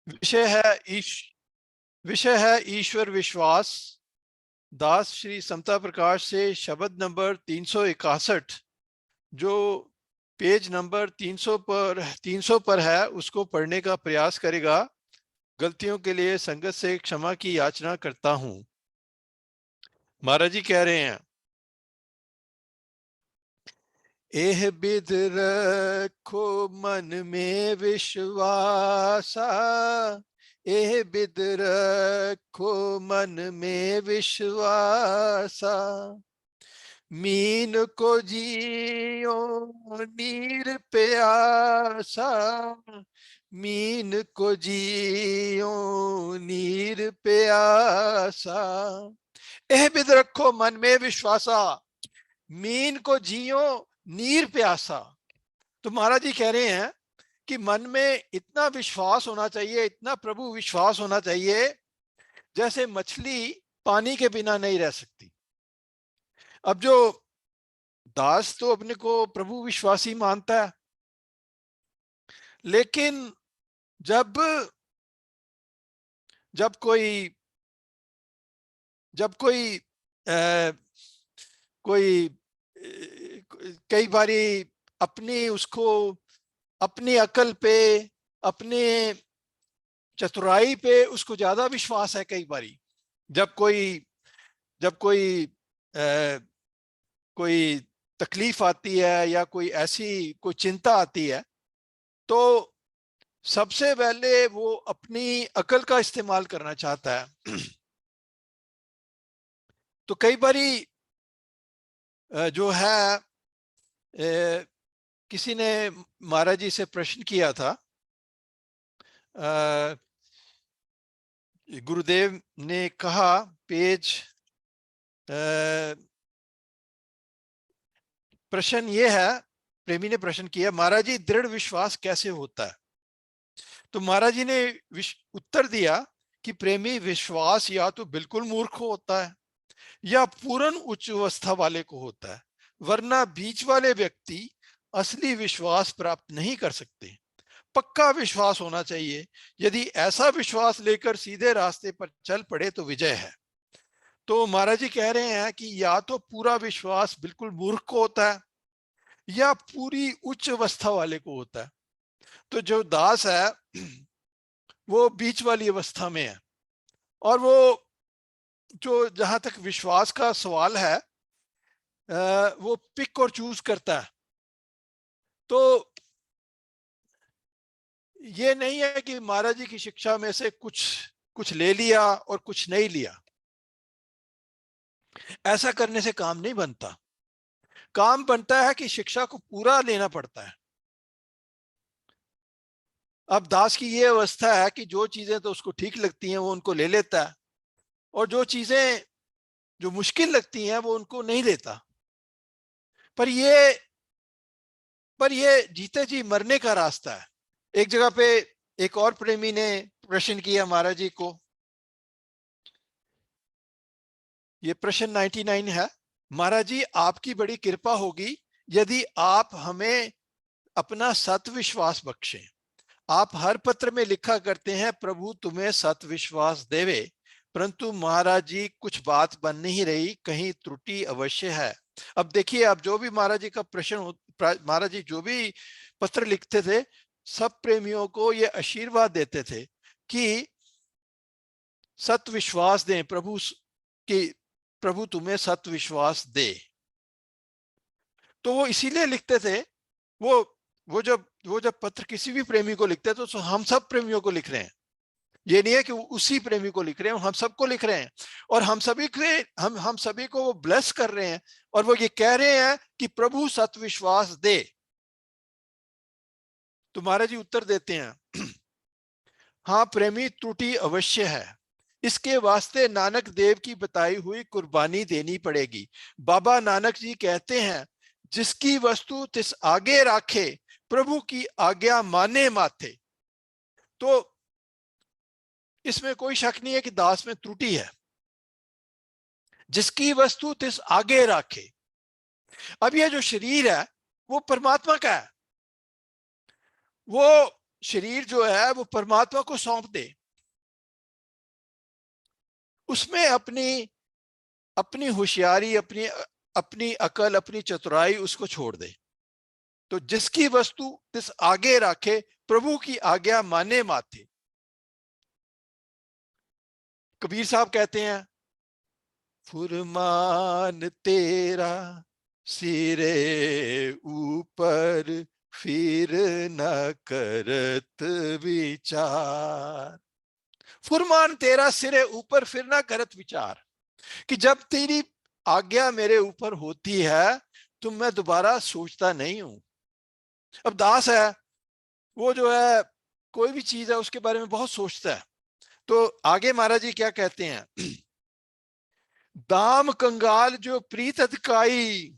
विषय है ईश विषय है ईश्वर विश्वास। दास श्री समता प्रकाश से शब्द नंबर 361, जो पेज नंबर 300 पर है, उसको पढ़ने का प्रयास करेगा। गलतियों के लिए संगत से क्षमा की याचना करता हूं। महाराज जी कह रहे हैं, एह बिद रखो मन में विश्वासा, एह बिद रखो मन में विश्वासा। मीन को जियो नीर प्यासा, मीन को जियो नीर प्यासा। एह बिद रखो मन में विश्वासा, मीन को जियो नीर प्यासा। तो महाराज जी कह रहे हैं कि मन में इतना विश्वास होना चाहिए, इतना प्रभु विश्वास होना चाहिए, जैसे मछली पानी के बिना नहीं रह सकती। अब जो दास तो अपने को प्रभु विश्वासी मानता है, लेकिन जब जब कोई जब कोई आ, कोई कई बारी अपनी उसको अपनी अकल पे, अपने चतुराई पे उसको ज्यादा विश्वास है। कई बारी जब कोई जब कोई आ, कोई तकलीफ आती है या कोई ऐसी कोई चिंता आती है, तो सबसे पहले वो अपनी अकल का इस्तेमाल करना चाहता है। तो कई बारी जो है, किसी ने महाराज जी से प्रश्न किया था। गुरुदेव ने कहा, पेज प्रश्न ये है, प्रेमी ने प्रश्न किया, महाराज जी दृढ़ विश्वास कैसे होता है? तो महाराज जी ने उत्तर दिया कि प्रेमी विश्वास या तो बिल्कुल मूर्ख होता है या पूर्ण उच्च अवस्था वाले को होता है, वरना बीच वाले व्यक्ति असली विश्वास प्राप्त नहीं कर सकते। पक्का विश्वास होना चाहिए। यदि ऐसा विश्वास लेकर सीधे रास्ते पर चल पड़े तो विजय है। तो महाराज जी कह रहे हैं कि या तो पूरा विश्वास बिल्कुल मूर्ख को होता है या पूरी उच्च अवस्था वाले को होता है। तो जो दास है वो बीच वाली अवस्था में है, और वो जो जहां तक विश्वास का सवाल है, वो पिक और चूज करता है। तो ये नहीं है कि महाराज जी की शिक्षा में से कुछ कुछ ले लिया और कुछ नहीं लिया। ऐसा करने से काम नहीं बनता। काम बनता है कि शिक्षा को पूरा लेना पड़ता है। अब दास की ये अवस्था है कि जो चीजें तो उसको ठीक लगती हैं वो उनको ले लेता है, और जो चीजें जो मुश्किल लगती हैं वो उनको नहीं लेता। पर ये जीते जी मरने का रास्ता है। एक जगह पे एक और प्रेमी ने प्रश्न किया महाराज जी को। ये प्रश्न 99 है। महाराज जी आपकी बड़ी कृपा होगी यदि आप हमें अपना सत विश्वास बख्शें। आप हर पत्र में लिखा करते हैं प्रभु तुम्हें सत विश्वास देवे, परंतु महाराज जी कुछ बात बन नहीं रही, कहीं त्रुटि अवश्य है। अब देखिए, अब जो भी महाराज जी का प्रश्न, महाराज जी जो भी पत्र लिखते थे, सब प्रेमियों को ये आशीर्वाद देते थे कि सत विश्वास दें प्रभु, कि प्रभु तुम्हें सत विश्वास दे। तो वो इसीलिए लिखते थे। वो वो जब पत्र किसी भी प्रेमी को लिखते हैं तो हम सब प्रेमियों को लिख रहे हैं। ये नहीं है कि उसी प्रेमी को लिख रहे हैं, हम सबको लिख रहे हैं, और हम सभी को वो ब्लेस कर रहे हैं, और वो ये कह रहे हैं कि प्रभु सत विश्वास दे। तो महाराज जी उत्तर देते हैं, हाँ प्रेमी त्रुटि अवश्य है, इसके वास्ते नानक देव की बताई हुई कुर्बानी देनी पड़ेगी। बाबा नानक जी कहते हैं, जिसकी वस्तु तिस आगे राखे, प्रभु की आज्ञा माने माथे। तो इसमें कोई शक नहीं है कि दास में त्रुटि है। जिसकी वस्तु तिस आगे राखे। अब यह जो शरीर है वो परमात्मा का है। वो शरीर जो है वो परमात्मा को सौंप दे, उसमें अपनी अपनी होशियारी, अपनी अपनी अकल, अपनी चतुराई उसको छोड़ दे। तो जिसकी वस्तु तिस आगे रखे, प्रभु की आज्ञा माने माथे। कबीर साहब कहते हैं, फुरमान तेरा सिरे ऊपर, फिर न करत विचार। फुरमान तेरा सिरे ऊपर, फिर ना करत विचार, कि जब तेरी आज्ञा मेरे ऊपर होती है तो मैं दोबारा सोचता नहीं हूं। अब दास है, वो जो है कोई भी चीज है उसके बारे में बहुत सोचता है। तो आगे महाराज जी क्या कहते हैं, दाम कंगाल जो प्रीत अधिकाई,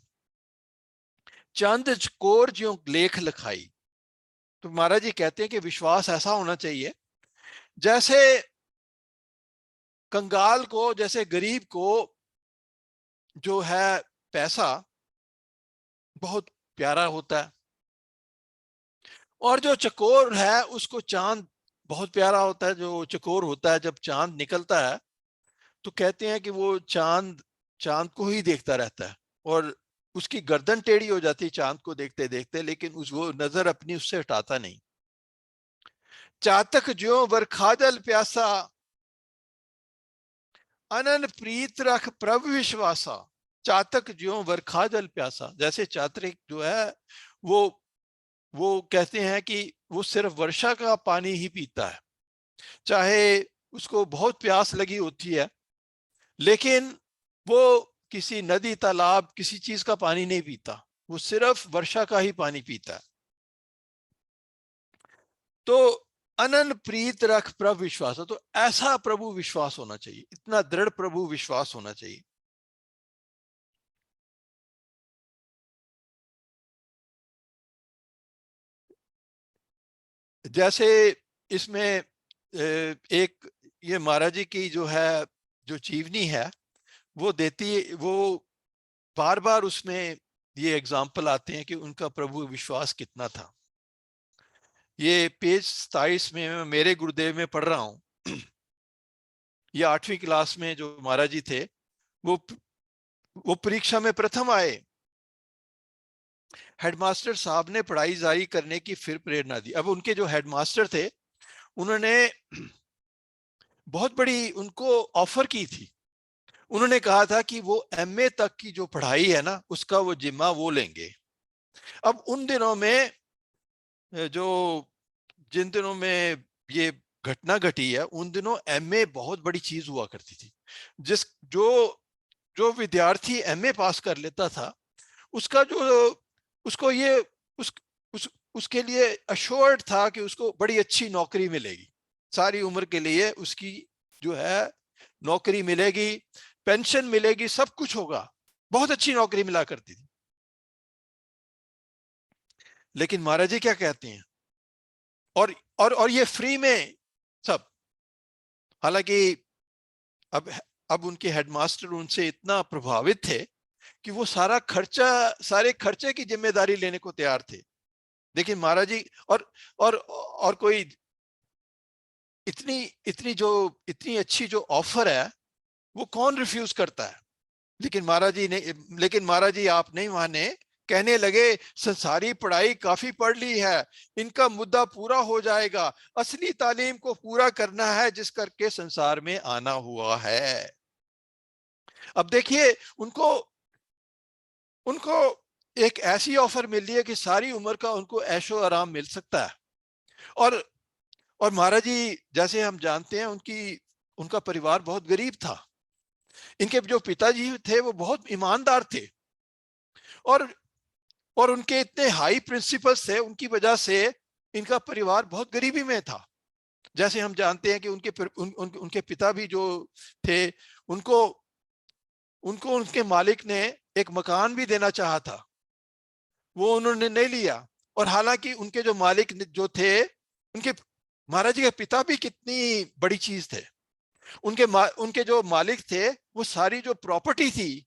चंद चकोर जो लेख लिखाई। तो महाराज जी कहते हैं कि विश्वास ऐसा होना चाहिए जैसे कंगाल को, जैसे गरीब को जो है पैसा बहुत प्यारा होता है, और जो चकोर है उसको चांद बहुत प्यारा होता है। जो चकोर होता है, जब चांद निकलता है तो कहते हैं कि वो चांद चांद को ही देखता रहता है, और उसकी गर्दन टेढ़ी हो जाती है चांद को देखते देखते, लेकिन उस वो नजर अपनी उससे हटाता नहीं। चातक ज्यों बरखाजल प्यासा, अनन प्रीत रख प्रभु विश्वासा। चातक ज्यों बरखाजल प्यासा, जैसे चातरिक जो है वो कहते हैं कि वो सिर्फ वर्षा का पानी ही पीता है, चाहे उसको बहुत प्यास लगी होती है, लेकिन वो किसी नदी तालाब किसी चीज का पानी नहीं पीता, वो सिर्फ वर्षा का ही पानी पीता है। तो अनन प्रीत रख प्रभु विश्वास, तो ऐसा प्रभु विश्वास होना चाहिए, इतना दृढ़ प्रभु विश्वास होना चाहिए। जैसे इसमें एक ये महाराज जी की जो है जो जीवनी है वो देती, वो बार बार उसमें ये एग्जाम्पल आते हैं कि उनका प्रभु विश्वास कितना था। ये पेज 27 में मैं मेरे गुरुदेव में पढ़ रहा हूं। ये 8वीं क्लास में जो महाराज जी थे, वो वो परीक्षा में प्रथम आए। हेडमास्टर साहब ने पढ़ाई जारी करने की फिर प्रेरणा दी। अब उनके जो हेडमास्टर थे उन्होंने बहुत बड़ी उनको ऑफर की थी। उन्होंने कहा था कि वो एमए तक की जो पढ़ाई है ना उसका वो जिम्मा वो लेंगे। अब उन दिनों में जो जिन दिनों में ये घटना घटी है उन दिनों एमए बहुत बड़ी चीज हुआ करती थी। जिस जो जो विद्यार्थी एमए पास कर लेता था उसका जो उसको ये उस उसके लिए अश्योर्ड था कि उसको बड़ी अच्छी नौकरी मिलेगी, सारी उम्र के लिए उसकी जो है नौकरी मिलेगी, पेंशन मिलेगी, सब कुछ होगा, बहुत अच्छी नौकरी मिला करती थी। लेकिन महाराज जी क्या कहते हैं, और ये फ्री में सब। हालांकि अब अब उनके हेडमास्टर उनसे इतना प्रभावित थे कि वो सारे खर्चे की जिम्मेदारी लेने को तैयार थे। लेकिन महाराज जी और कोई इतनी इतनी अच्छी जो ऑफर है वो कौन रिफ्यूज करता है। लेकिन महाराज जी आप नहीं माने, कहने लगे संसारी पढ़ाई काफी पढ़ ली है, इनका मुद्दा पूरा हो जाएगा, असली तालीम को पूरा करना है जिस करके संसार में आना हुआ है। अब देखिए उनको उनको एक ऐसी ऑफर मिल रही है कि सारी उम्र का उनको ऐशो आराम मिल सकता है। और और महाराज जी जैसे हम जानते हैं उनका परिवार बहुत गरीब था। इनके जो पिताजी थे वो बहुत ईमानदार थे, और और उनके इतने हाई प्रिंसिपल्स थे, उनकी वजह से इनका परिवार बहुत गरीबी में था। जैसे हम जानते हैं कि उनके पिता भी जो थे, उनको उनको उनके मालिक ने एक मकान भी देना चाहा था, वो उन्होंने नहीं लिया। और हालांकि उनके जो मालिक जो थे, उनके महाराज जी के पिता भी कितनी बड़ी चीज थे। उनके जो मालिक थे वो सारी जो प्रॉपर्टी थी,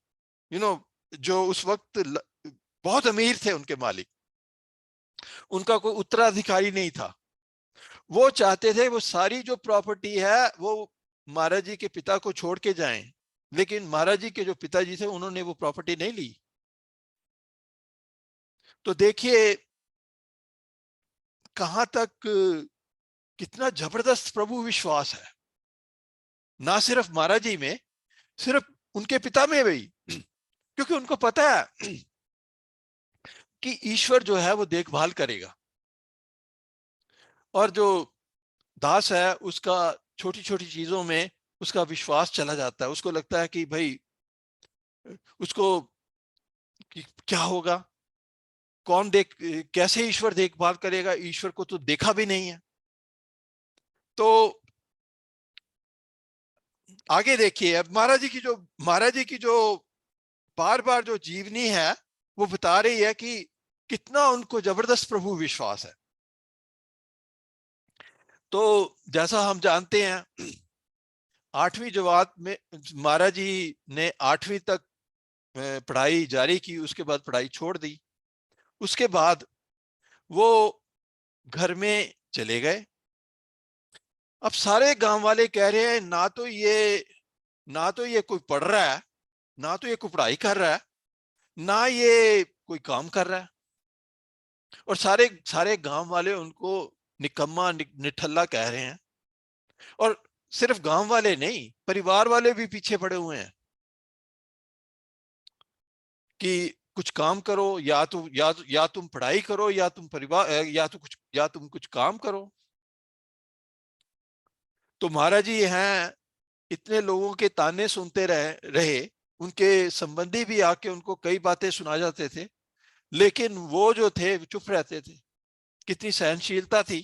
यू नो जो उस वक्त बहुत अमीर थे उनके मालिक, उनका कोई उत्तराधिकारी नहीं था। वो चाहते थे वो सारी जो प्रॉपर्टी है वो महाराज जी के पिता को छोड़ के जाएं, लेकिन महाराज जी के जो पिताजी थे उन्होंने वो प्रॉपर्टी नहीं ली। तो देखिए कहां तक कितना जबरदस्त प्रभु विश्वास है, ना सिर्फ महाराज जी में, सिर्फ उनके पिता में भी, क्योंकि उनको पता है कि ईश्वर जो है वो देखभाल करेगा। और जो दास है उसका छोटी छोटी चीजों में उसका विश्वास चला जाता है, उसको लगता है कि भाई उसको कि क्या होगा, कौन देख, कैसे ईश्वर देखभाल करेगा, ईश्वर को तो देखा भी नहीं है। तो आगे देखिए अब महाराज जी की जो बार बार जो जीवनी है वो बता रही है कि कितना उनको जबरदस्त प्रभु विश्वास है। तो जैसा हम जानते हैं 8वीं जमात में महाराज जी ने 8वीं तक पढ़ाई जारी की, उसके बाद पढ़ाई छोड़ दी। उसके बाद वो घर में चले गए। अब सारे गांव वाले कह रहे हैं ना तो ये कोई पढ़ रहा है, ना तो ये कोई पढ़ाई कर रहा है, ना ये कोई काम कर रहा है। और सारे सारे गांव वाले उनको निकम्मा निठल्ला कह रहे हैं। और सिर्फ गांव वाले नहीं, परिवार वाले भी पीछे पड़े हुए हैं कि कुछ काम करो, या तुम पढ़ाई करो, या तुम परिवार या तुम कुछ काम करो। तो महाराज जी हैं, इतने लोगों के ताने सुनते रहे, उनके संबंधी भी आके उनको कई बातें सुना जाते थे, लेकिन वो जो थे चुप रहते थे। कितनी सहनशीलता थी।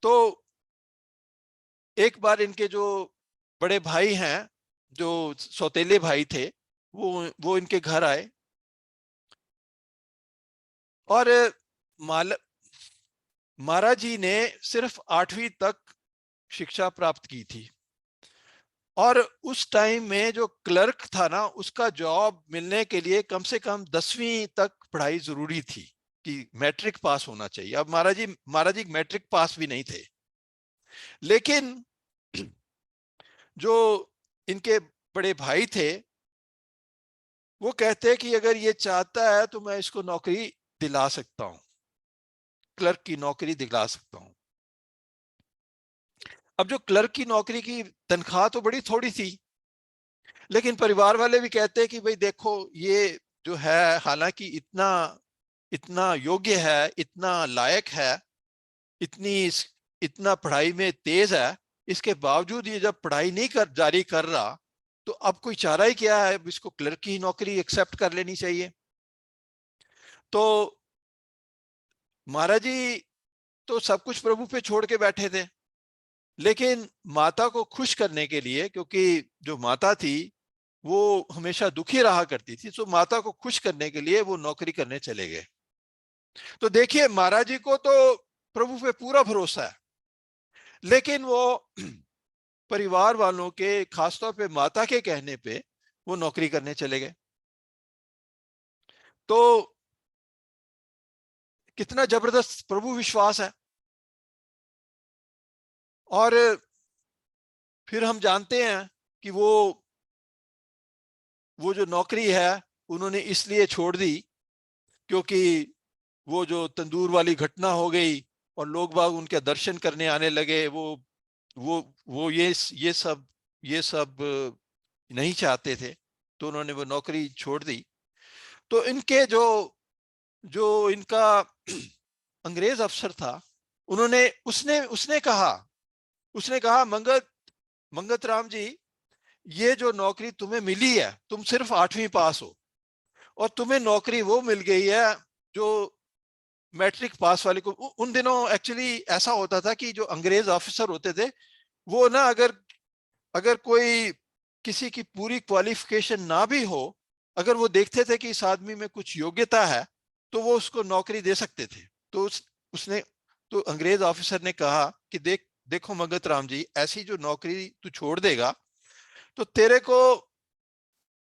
तो एक बार इनके जो बड़े भाई हैं, जो सौतेले भाई थे, वो इनके घर आए और माल महाराज जी ने सिर्फ 8वीं तक शिक्षा प्राप्त की थी। और उस टाइम में जो क्लर्क था ना, उसका जॉब मिलने के लिए कम से कम 10वीं तक पढ़ाई जरूरी थी, कि मैट्रिक पास होना चाहिए। अब महाराज जी मैट्रिक पास भी नहीं थे, लेकिन जो इनके बड़े भाई थे वो कहते कि अगर ये चाहता है तो मैं इसको नौकरी दिला सकता हूं, क्लर्क की नौकरी दिला सकता हूं। अब जो क्लर्क की नौकरी की तनख्वाह तो बड़ी थोड़ी थी, लेकिन परिवार वाले भी कहते हैं कि भाई देखो ये जो है हालांकि इतना इतना योग्य है, इतना लायक है, इतनी इतना पढ़ाई में तेज है, इसके बावजूद ये जब पढ़ाई नहीं जारी कर रहा, तो अब कोई चारा ही क्या है, इसको क्लर्क की नौकरी एक्सेप्ट कर लेनी चाहिए। तो महाराज जी तो सब कुछ प्रभु पे छोड़ के बैठे थे, लेकिन माता को खुश करने के लिए, क्योंकि जो माता थी वो हमेशा दुखी रहा करती थी, तो माता को खुश करने के लिए वो नौकरी करने चले गए। तो देखिए महाराज जी को तो प्रभु पे पूरा भरोसा है, लेकिन वो परिवार वालों के, खासतौर पे माता के कहने पे वो नौकरी करने चले गए। तो कितना जबरदस्त प्रभु विश्वास है। और फिर हम जानते हैं कि वो जो नौकरी है उन्होंने इसलिए छोड़ दी क्योंकि वो जो तंदूर वाली घटना हो गई और लोग बाग उनके दर्शन करने आने लगे, वो ये सब नहीं चाहते थे, तो उन्होंने वो नौकरी छोड़ दी। तो इनके जो जो इनका अंग्रेज अफसर था, उन्होंने उसने उसने कहा मंगत राम जी, ये जो नौकरी तुम्हें मिली है, तुम सिर्फ 8वीं पास हो, और तुम्हें नौकरी वो मिल गई है जो मैट्रिक पास वाले को। उन दिनों एक्चुअली ऐसा होता था कि जो अंग्रेज ऑफिसर होते थे वो ना, अगर अगर कोई किसी की पूरी क्वालिफिकेशन ना भी हो, अगर वो देखते थे कि इस आदमी में कुछ योग्यता है, तो वो उसको नौकरी दे सकते थे। तो उसने तो अंग्रेज ऑफिसर ने कहा कि देखो मंगत राम जी, ऐसी जो नौकरी तू छोड़ देगा तो तेरे को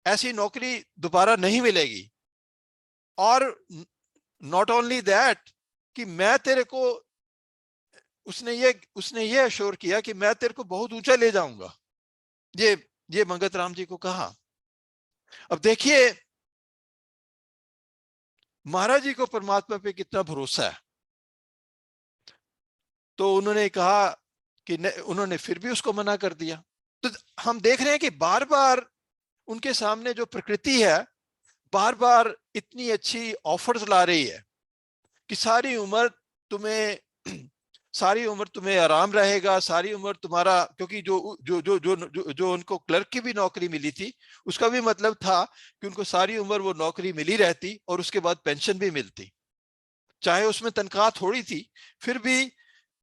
ऐसी नौकरी दोबारा नहीं मिलेगी। और नॉट ओनली दैट, कि मैं तेरे को, उसने ये अश्योर किया कि मैं तेरे को बहुत ऊंचा ले जाऊंगा। ये मंगत राम जी को कहा। अब देखिए महाराज जी को परमात्मा पे कितना भरोसा है। तो उन्होंने कहा कि उन्होंने फिर भी उसको मना कर दिया। तो हम देख रहे हैं कि बार बार उनके सामने जो प्रकृति है बार बार इतनी अच्छी ऑफर्स ला रही है कि तुम्हें सारी उम्र तुम्हें आराम रहेगा, सारी उम्र तुम्हारा, क्योंकि जो उनको क्लर्क की भी नौकरी मिली थी उसका भी मतलब था कि उनको सारी उम्र वो नौकरी मिली रहती और उसके बाद पेंशन भी मिलती, चाहे उसमें तनख्वाह थोड़ी थी, फिर भी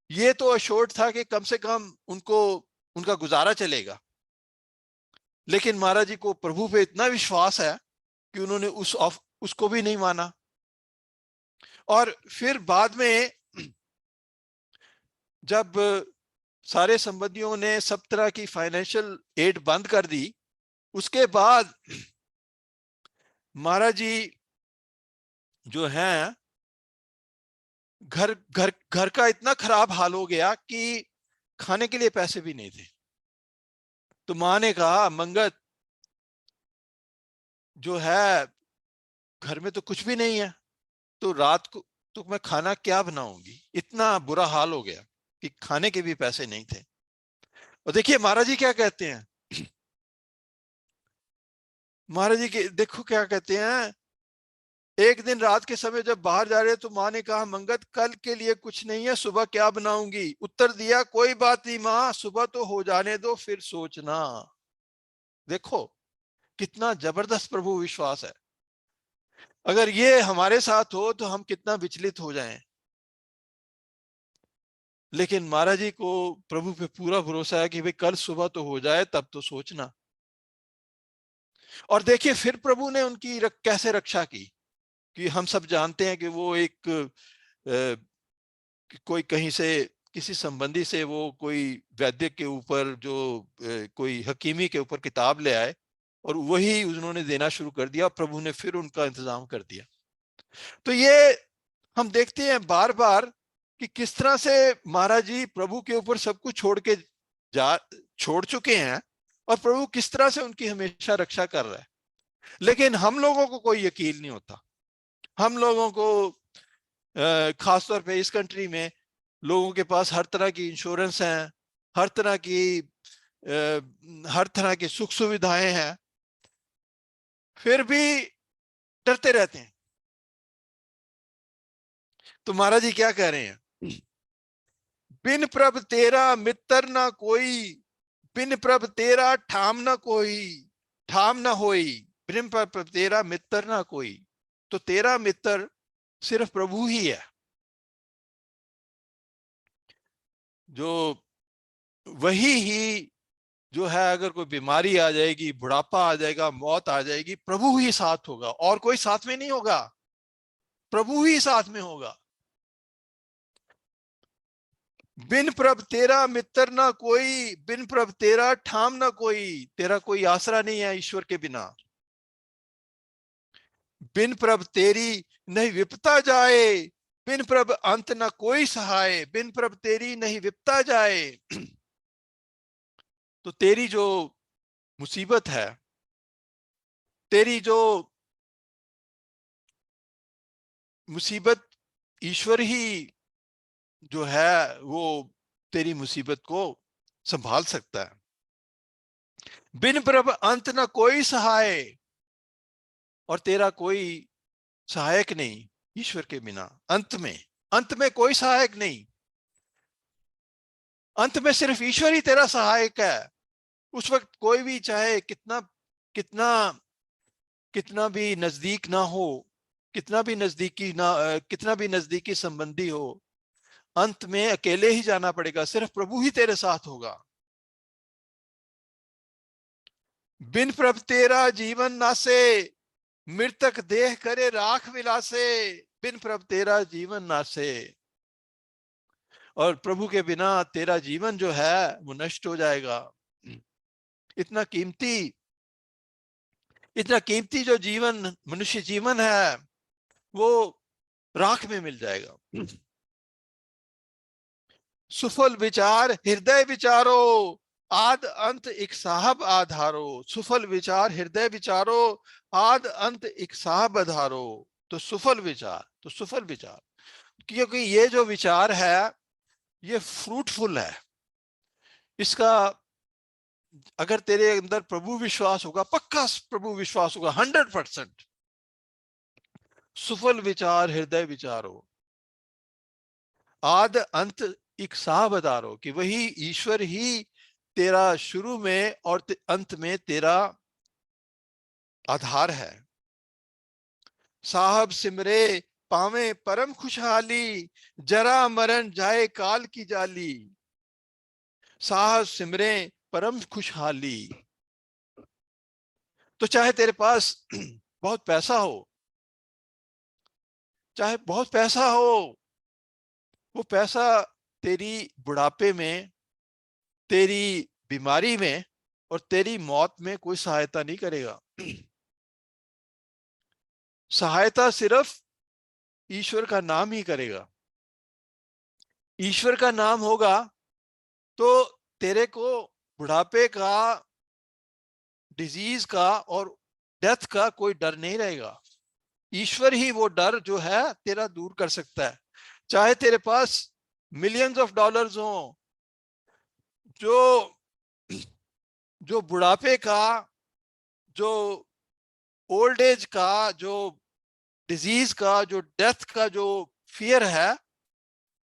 ये तो अश्योर्ड था कि कम से कम उनको उनका गुजारा चलेगा। लेकिन महाराज जी को प्रभु पे इतना विश्वास है कि उन्होंने उसको भी नहीं माना। और फिर बाद में जब सारे संबंधियों ने सब तरह की फाइनेंशियल एड बंद कर दी, उसके बाद महाराज जी जो है घर घर घर का इतना खराब हाल हो गया कि खाने के लिए पैसे भी नहीं थे। तो माँ ने कहा मंगत जो है घर में तो कुछ भी नहीं है, तो रात को तो मैं खाना क्या बनाऊंगी, इतना बुरा हाल हो गया कि खाने के भी पैसे नहीं थे। और देखिए महाराज जी क्या कहते हैं, महाराज जी के देखो क्या कहते हैं, एक दिन रात के समय जब बाहर जा रहे तो माँ ने कहा मंगत कल के लिए कुछ नहीं है, सुबह क्या बनाऊंगी। उत्तर दिया कोई बात नहीं माँ, सुबह तो हो जाने दो फिर सोचना। देखो कितना जबरदस्त प्रभु विश्वास है। अगर ये हमारे साथ हो तो हम कितना विचलित हो जाएं। लेकिन महाराज जी को प्रभु पे पूरा भरोसा है कि भाई कल सुबह तो हो जाए तब तो सोचना। और देखिए फिर प्रभु ने उनकी कैसे रक्षा की, कि हम सब जानते हैं कि वो एक कोई कहीं से किसी संबंधी से वो कोई वैद्य के ऊपर जो कोई हकीमी के ऊपर किताब ले आए और वही उन्होंने देना शुरू कर दिया, प्रभु ने फिर उनका इंतजाम कर दिया। तो ये हम देखते हैं बार बार कि किस तरह से महाराज जी प्रभु के ऊपर सब कुछ छोड़ चुके हैं और प्रभु किस तरह से उनकी हमेशा रक्षा कर रहा है। लेकिन हम लोगों को कोई यकीन नहीं होता। हम लोगों को खासतौर पे इस कंट्री में लोगों के पास हर तरह की इंश्योरेंस है, हर तरह की हर तरह की सुख सुविधाएं हैं, फिर भी डरते रहते हैं। तो महाराज जी क्या कह रहे हैं, बिन प्रभ तेरा मित्र ना कोई, बिन प्रभ तेरा ठाम ना कोई, ठाम ना होई, बिन प्रभ तेरा मित्र ना कोई। तो तेरा मित्र सिर्फ प्रभु ही है, जो वही ही जो है, अगर कोई बीमारी आ जाएगी, बुढ़ापा आ जाएगा, मौत आ जाएगी, प्रभु ही साथ होगा और कोई साथ में नहीं होगा, प्रभु ही साथ में होगा। बिन प्रभ तेरा मित्र ना कोई, बिन प्रभ तेरा ठाम ना कोई, तेरा कोई आसरा नहीं है ईश्वर के बिना। बिन प्रभ तेरी नहीं विपता जाए, बिन प्रभ अंत ना कोई सहाय, बिन प्रभ तेरी नहीं विपता जाए। तो तेरी जो मुसीबत है, तेरी जो मुसीबत, ईश्वर ही जो है वो तेरी मुसीबत को संभाल सकता है। बिन प्रभ अंत न कोई सहाय, और तेरा कोई सहायक नहीं ईश्वर के बिना। अंत में कोई सहायक नहीं, अंत में सिर्फ ईश्वर ही तेरा सहायक है। उस वक्त कोई भी चाहे कितना कितना कितना भी नजदीक ना हो, कितना भी नजदीकी संबंधी हो, अंत में अकेले ही जाना पड़ेगा, सिर्फ प्रभु ही तेरे साथ होगा। बिन प्रभ तेरा जीवन नासे, मृतक देह करे राख विलासे, बिन प्रभ तेरा जीवन नासे। और प्रभु के बिना तेरा जीवन जो है वो नष्ट हो जाएगा। इतना कीमती इतना कीमती जो जीवन मनुष्य जीवन है वो राख में मिल जाएगा। सुफल विचार हृदय विचारो, आद अंत एक साहब आधारो। सुफल विचार हृदय विचारो, आद अंत एक साहब आधारो। तो सुफल विचार, तो सुफल विचार, क्योंकि ये जो विचार है ये फ्रूटफुल है। इसका अगर तेरे अंदर प्रभु विश्वास होगा, पक्का प्रभु विश्वास होगा 100%, सुफल विचार हृदय विचारो, आद अंत एक साह बदारो, कि वही ईश्वर ही तेरा शुरू में और अंत में तेरा आधार है। साहब सिमरे पावे परम खुशहाली, जरा मरण जाए काल की जाली। साहब सिमरे परम खुशहाली। तो चाहे तेरे पास बहुत पैसा हो, चाहे बहुत पैसा हो, वो पैसा तेरी बुढ़ापे में, तेरी बीमारी में और तेरी मौत में कोई सहायता नहीं करेगा। सहायता सिर्फ ईश्वर का नाम ही करेगा। ईश्वर का नाम होगा तो तेरे को बुढ़ापे का, डिजीज का और डेथ का कोई डर नहीं रहेगा। ईश्वर ही वो डर जो है तेरा दूर कर सकता है। चाहे तेरे पास मिलियंस ऑफ डॉलर्स हो, जो जो बुढ़ापे का, जो ओल्ड एज का, जो डिजीज का, जो डेथ का जो फियर है,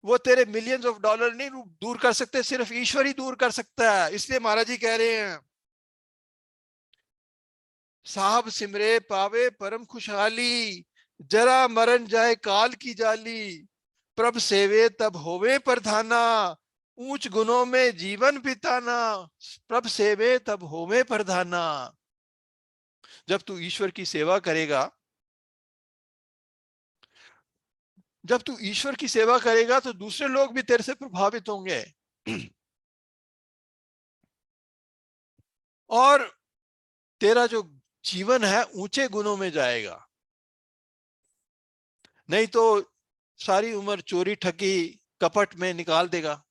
वो तेरे मिलियंस ऑफ डॉलर नहीं दूर कर सकते, सिर्फ ईश्वर ही दूर कर सकता है। इसलिए महाराज जी कह रहे हैं, साहब सिमरे पावे परम खुशहाली, जरा मरण जाए काल की जाली। प्रभ सेवे तब होवे प्रधाना, ऊंच गुणों में जीवन बिताना। प्रभ सेवे तब होवे प्रधाना। जब तू ईश्वर की सेवा करेगा, जब तू ईश्वर की सेवा करेगा तो दूसरे लोग भी तेरे से प्रभावित होंगे और तेरा जो जीवन है ऊंचे गुणों में जाएगा। नहीं तो सारी उम्र चोरी ठगी कपट में निकाल देगा।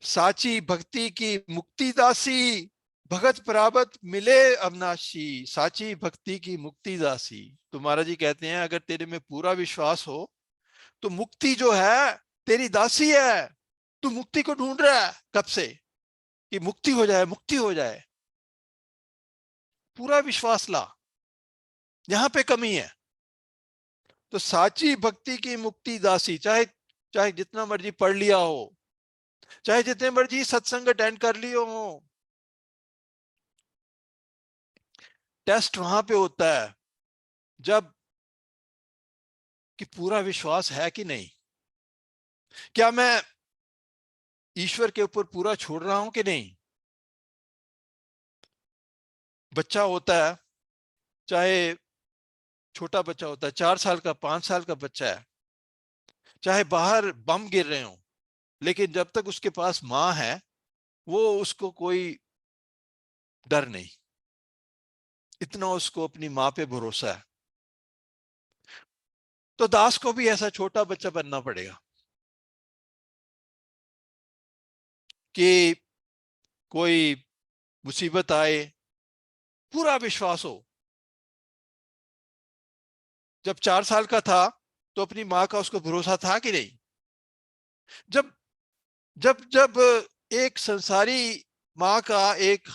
साची भक्ति की मुक्ति दासी, भगत प्राप्त मिले अविनाशी। साची भक्ति की मुक्ति दासी। तो महाराज जी कहते हैं, अगर तेरे में पूरा विश्वास हो तो मुक्ति जो है तेरी दासी है। तू मुक्ति को ढूंढ रहा है कब से, कि मुक्ति हो जाए, मुक्ति हो जाए। पूरा विश्वास ला, यहां पे कमी है। तो साची भक्ति की मुक्ति दासी, चाहे चाहे जितना मर्जी पढ़ लिया हो, चाहे जितने मर्जी सत्संग अटेंड कर लियो हो, टेस्ट वहां पे होता है जब कि पूरा विश्वास है कि नहीं, क्या मैं ईश्वर के ऊपर पूरा छोड़ रहा हूं कि नहीं। बच्चा होता है, चाहे छोटा बच्चा होता है, 4 साल का, 5 साल का बच्चा है, चाहे बाहर बम गिर रहे हो, लेकिन जब तक उसके पास माँ है वो उसको कोई डर नहीं, इतना उसको अपनी माँ पे भरोसा है। तो दास को भी ऐसा छोटा बच्चा बनना पड़ेगा कि कोई मुसीबत आए, पूरा विश्वास हो। जब 4 साल का था तो अपनी माँ का उसको भरोसा था कि नहीं। जब जब जब एक संसारी माँ का एक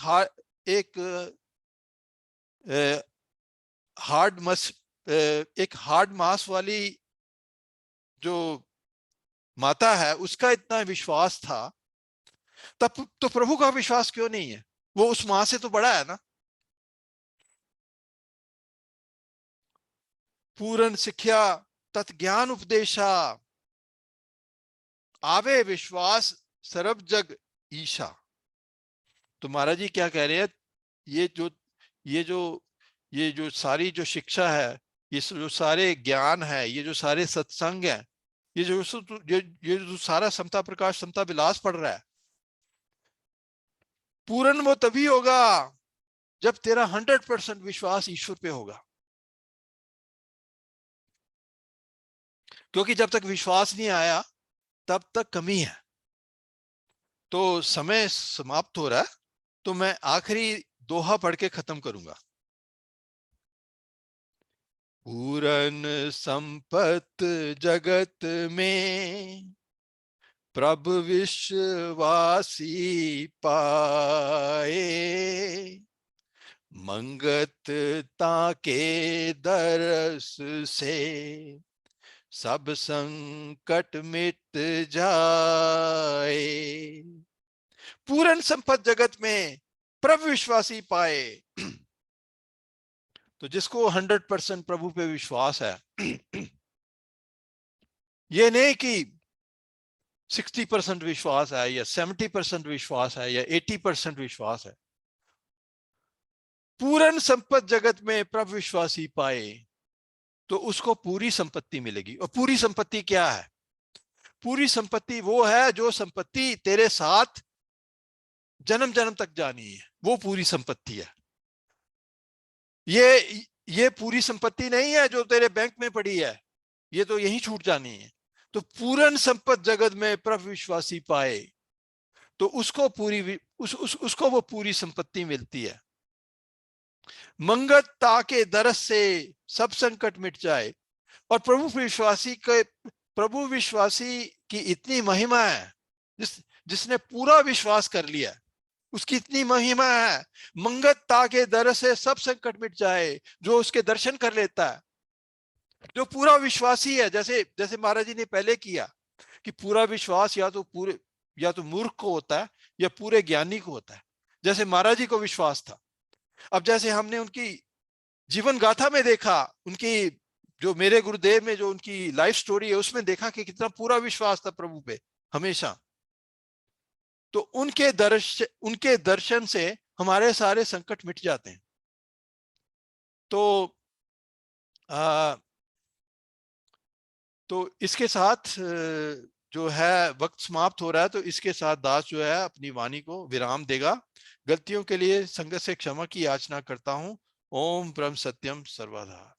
हार्ड मस एक हार्ड मास वाली जो माता है उसका इतना विश्वास था, तब तो प्रभु का विश्वास क्यों नहीं है। वो उस मां से तो बड़ा है ना। पूर्ण सिक्ख्या तत् ज्ञान उपदेशा, आवे विश्वास सर्व जग ईशा। तो महाराज जी क्या कह रहे हैं, ये जो ये जो ये जो सारी जो शिक्षा है, ये जो सारे ज्ञान है, ये जो सारे सत्संग है, ये जो सारा समता प्रकाश समता विलास पढ़ रहा है, पूर्ण वो तभी होगा जब तेरा 100% विश्वास ईश्वर पे होगा। क्योंकि जब तक विश्वास नहीं आया तब तक कमी है। तो समय समाप्त हो रहा है, तो मैं आखिरी दोहा पढ़ के खत्म करूंगा। पूरन संपत जगत में प्रभु विश्वासी पाए, मंगत ताके दरस से सब संकट मिट जाए। पूर्ण संपत जगत में प्रभु विश्वासी पाए। तो जिसको 100% प्रभु पे विश्वास है, ये नहीं कि 60% विश्वास है या 70% विश्वास है या 80% विश्वास है, पूर्ण संपत जगत में प्रभु विश्वासी पाए तो उसको पूरी संपत्ति मिलेगी। और पूरी संपत्ति क्या है? पूरी संपत्ति वो है जो संपत्ति तेरे साथ जन्म जन्म तक जानी है, वो पूरी संपत्ति है। ये पूरी संपत्ति नहीं है जो तेरे बैंक में पड़ी है, ये तो यही छूट जानी है। तो पूर्ण संपत जगत में प्रभु विश्वासी पाए तो उसको उसको वो पूरी संपत्ति मिलती है। मंगत ताके दरस से सब संकट मिट जाए। और प्रभु विश्वासी की इतनी महिमा है, जिसने पूरा विश्वास कर लिया, उसकी इतनी महिमा है। मंगत ताके दरस से सब संकट मिट जाए, जो उसके दर्शन कर लेता है, जो पूरा विश्वासी है। जैसे जैसे महाराज जी ने पहले किया कि पूरा विश्वास या तो मूर्ख को होता है या पूरे ज्ञानी को होता है। जैसे महाराज जी को विश्वास था। अब जैसे हमने उनकी जीवन गाथा में देखा, उनकी जो मेरे गुरुदेव में जो उनकी लाइफ स्टोरी है उसमें देखा कि कितना पूरा विश्वास था प्रभु पे हमेशा। तो उनके दर्शन से हमारे सारे संकट मिट जाते हैं। तो आ, तो इसके साथ जो है वक्त समाप्त हो रहा है, तो इसके साथ दास जो है अपनी वाणी को विराम देगा। गलतियों के लिए संगत से क्षमा की याचना करता हूं। ओम ब्रह्म सत्यम सर्वधा।